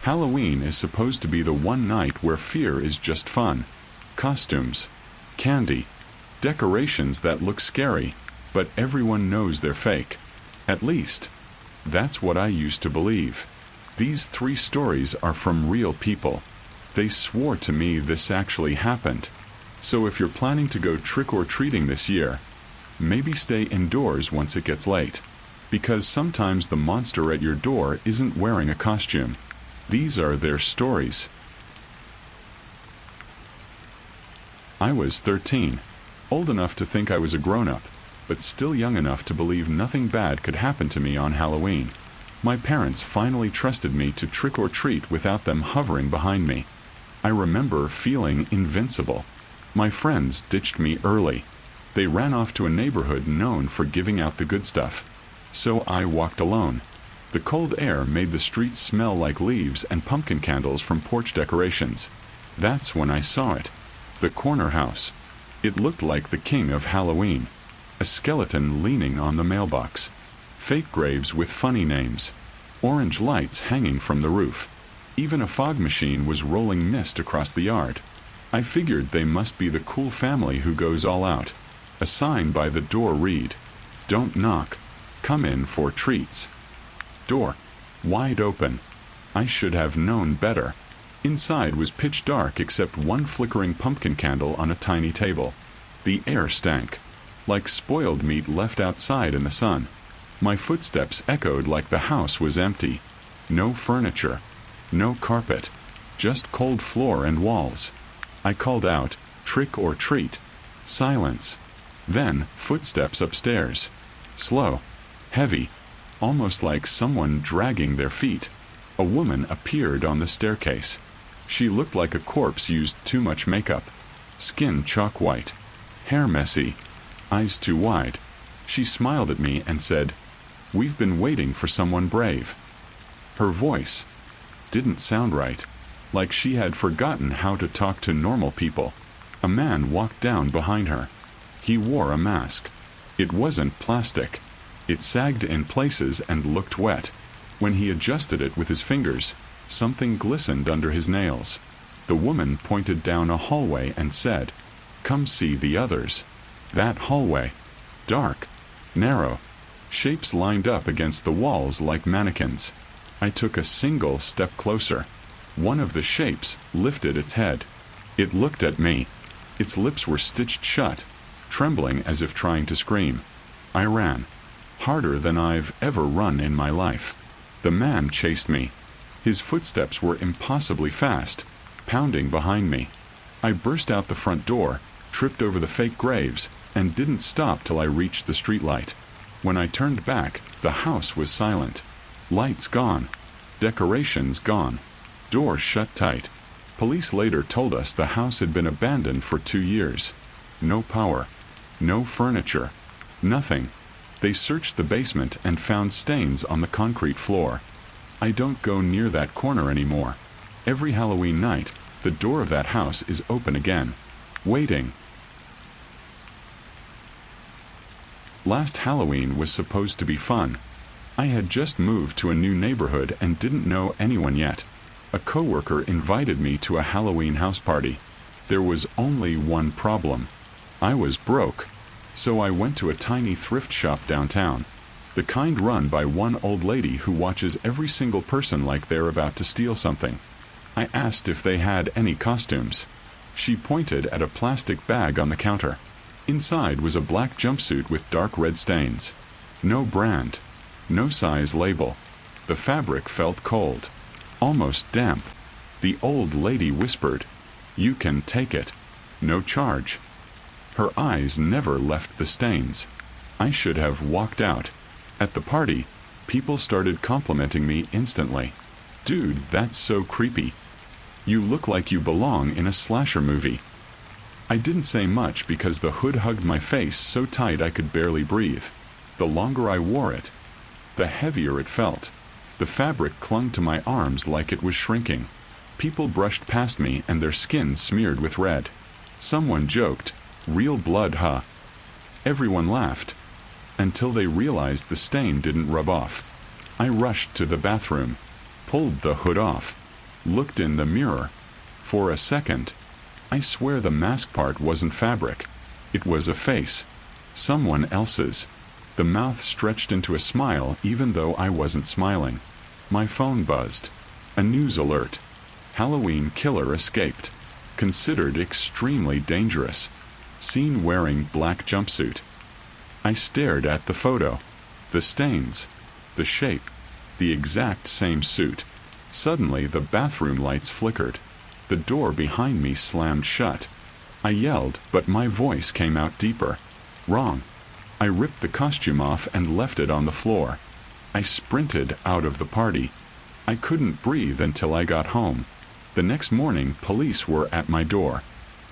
Halloween is supposed to be the one night where fear is just fun. Costumes, candy, decorations that look scary, but everyone knows they're fake. At least, that's what I used to believe. These 3 stories are from real people. They swore to me this actually happened. So if you're planning to go trick-or-treating this year, maybe stay indoors once it gets late. Because sometimes the monster at your door isn't wearing a costume. These are their stories. I was 13, old enough to think I was a grown-up, but still young enough to believe nothing bad could happen to me on Halloween. My parents finally trusted me to trick-or-treat without them hovering behind me. I remember feeling invincible. My friends ditched me early. They ran off to a neighborhood known for giving out the good stuff. So I walked alone. The cold air made the streets smell like leaves and pumpkin candles from porch decorations. That's when I saw it. The corner house. It looked like the king of Halloween. A skeleton leaning on the mailbox. Fake graves with funny names. Orange lights hanging from the roof. Even a fog machine was rolling mist across the yard. I figured they must be the cool family who goes all out. A sign by the door read, "Don't knock. Come in for treats." Door wide open. I should have known better. Inside was pitch dark except one flickering pumpkin candle on a tiny table. The air stank, like spoiled meat left outside in the sun. My footsteps echoed like the house was empty. No furniture, no carpet, just cold floor and walls. I called out, "Trick or treat." Silence. Then footsteps upstairs. Slow, heavy, almost like someone dragging their feet. A woman appeared on the staircase. She looked like a corpse used too much makeup. Skin chalk white. Hair messy. Eyes too wide. She smiled at me and said, "We've been waiting for someone brave." Her voice didn't sound right. Like she had forgotten how to talk to normal people. A man walked down behind her. He wore a mask. It wasn't plastic. It sagged in places and looked wet. When he adjusted it with his fingers, something glistened under his nails. The woman pointed down a hallway and said, "Come see the others." That hallway. Dark. Narrow. Shapes lined up against the walls like mannequins. I took a single step closer. One of the shapes lifted its head. It looked at me. Its lips were stitched shut, trembling as if trying to scream. I ran. Harder than I've ever run in my life. The man chased me. His footsteps were impossibly fast, pounding behind me. I burst out the front door, tripped over the fake graves, and didn't stop till I reached the streetlight. When I turned back, the house was silent. Lights gone. Decorations gone. Door shut tight. Police later told us the house had been abandoned for 2 years. No power. No furniture. Nothing. They searched the basement and found stains on the concrete floor. I don't go near that corner anymore. Every Halloween night, the door of that house is open again. Waiting. Last Halloween was supposed to be fun. I had just moved to a new neighborhood and didn't know anyone yet. A coworker invited me to a Halloween house party. There was only one problem. I was broke. So I went to a tiny thrift shop downtown. The kind run by one old lady who watches every single person like they're about to steal something. I asked if they had any costumes. She pointed at a plastic bag on the counter. Inside was a black jumpsuit with dark red stains. No brand. No size label. The fabric felt cold. Almost damp. The old lady whispered, "You can take it. No charge." Her eyes never left the stains. I should have walked out. At the party, people started complimenting me instantly. "Dude, that's so creepy. You look like you belong in a slasher movie." I didn't say much because the hood hugged my face so tight I could barely breathe. The longer I wore it, the heavier it felt. The fabric clung to my arms like it was shrinking. People brushed past me and their skin smeared with red. Someone joked, "Real blood, huh?" Everyone laughed, until they realized the stain didn't rub off. I rushed to the bathroom, pulled the hood off. looked in the mirror. For a second, I swear the mask part wasn't fabric. It was a face. Someone else's. The mouth stretched into a smile even though I wasn't smiling. My phone buzzed. A news alert. Halloween killer escaped. Considered extremely dangerous. Seen wearing black jumpsuit. I stared at the photo. The stains. The shape. The exact same suit. Suddenly the bathroom lights flickered. The door behind me slammed shut. I yelled, but my voice came out deeper. Wrong. I ripped the costume off and left it on the floor. I sprinted out of the party. I couldn't breathe until I got home. The next morning, police were at my door.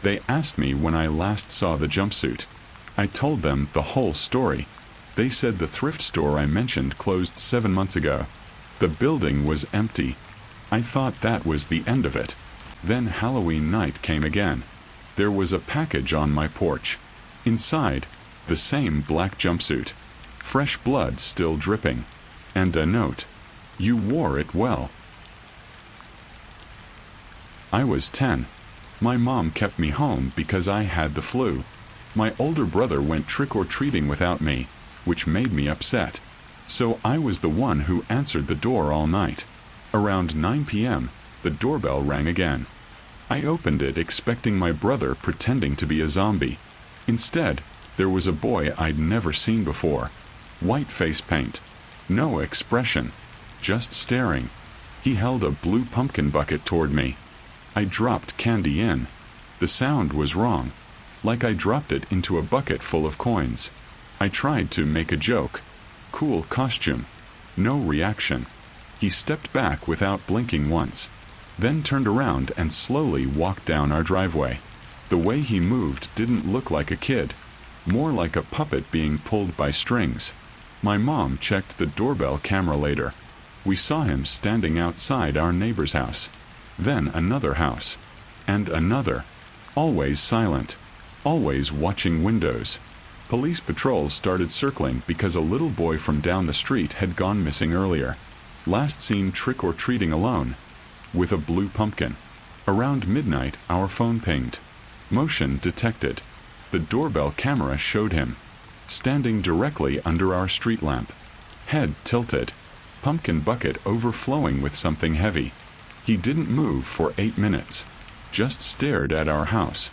They asked me when I last saw the jumpsuit. I told them the whole story. They said the thrift store I mentioned closed 7 months ago. The building was empty. I thought that was the end of it. Then Halloween night came again. There was a package on my porch. Inside, the same black jumpsuit. Fresh blood still dripping. And a note. You wore it well. I was 10. My mom kept me home because I had the flu. My older brother went trick-or-treating without me, which made me upset. So I was the one who answered the door all night. Around 9 p.m., the doorbell rang again. I opened it expecting my brother pretending to be a zombie. Instead, there was a boy I'd never seen before. White face paint. No expression. Just staring. He held a blue pumpkin bucket toward me. I dropped candy in. The sound was wrong. Like I dropped it into a bucket full of coins. I tried to make a joke. Cool costume. No reaction. He stepped back without blinking once. Then turned around and slowly walked down our driveway. The way he moved didn't look like a kid. More like a puppet being pulled by strings. My mom checked the doorbell camera later. We saw him standing outside our neighbor's house. Then another house. And another. Always silent. Always watching windows. Police patrols started circling because a little boy from down the street had gone missing earlier. Last seen trick-or-treating alone. With a blue pumpkin. Around midnight, our phone pinged. Motion detected. The doorbell camera showed him. Standing directly under our street lamp. Head tilted. Pumpkin bucket overflowing with something heavy. He didn't move for 8 minutes. Just stared at our house.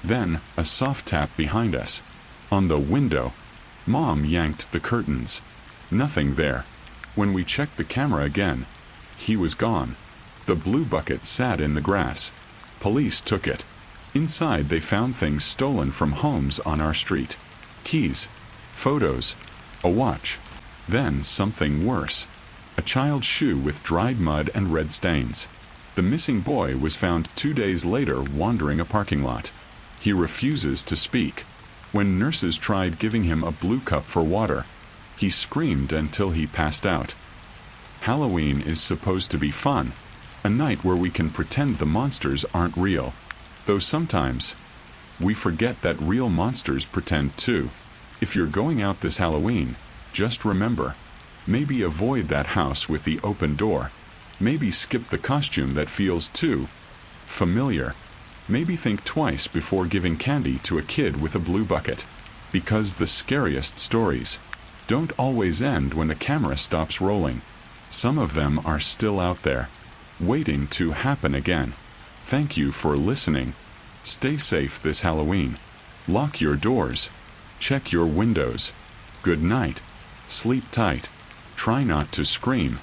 Then, a soft tap behind us. On the window. Mom yanked the curtains. Nothing there. When we checked the camera again, he was gone. The blue bucket sat in the grass. Police took it. Inside they found things stolen from homes on our street. Keys. Photos. A watch. Then something worse. A child's shoe with dried mud and red stains. The missing boy was found 2 days later wandering a parking lot. He refuses to speak. When nurses tried giving him a blue cup for water, he screamed until he passed out. Halloween is supposed to be fun, a night where we can pretend the monsters aren't real. Though sometimes, we forget that real monsters pretend too. If you're going out this Halloween, just remember, maybe avoid that house with the open door. Maybe skip the costume that feels too familiar. Maybe think twice before giving candy to a kid with a blue bucket. Because the scariest stories don't always end when the camera stops rolling. Some of them are still out there, waiting to happen again. Thank you for listening. Stay safe this Halloween. Lock your doors. Check your windows. Good night. Sleep tight. Try not to scream.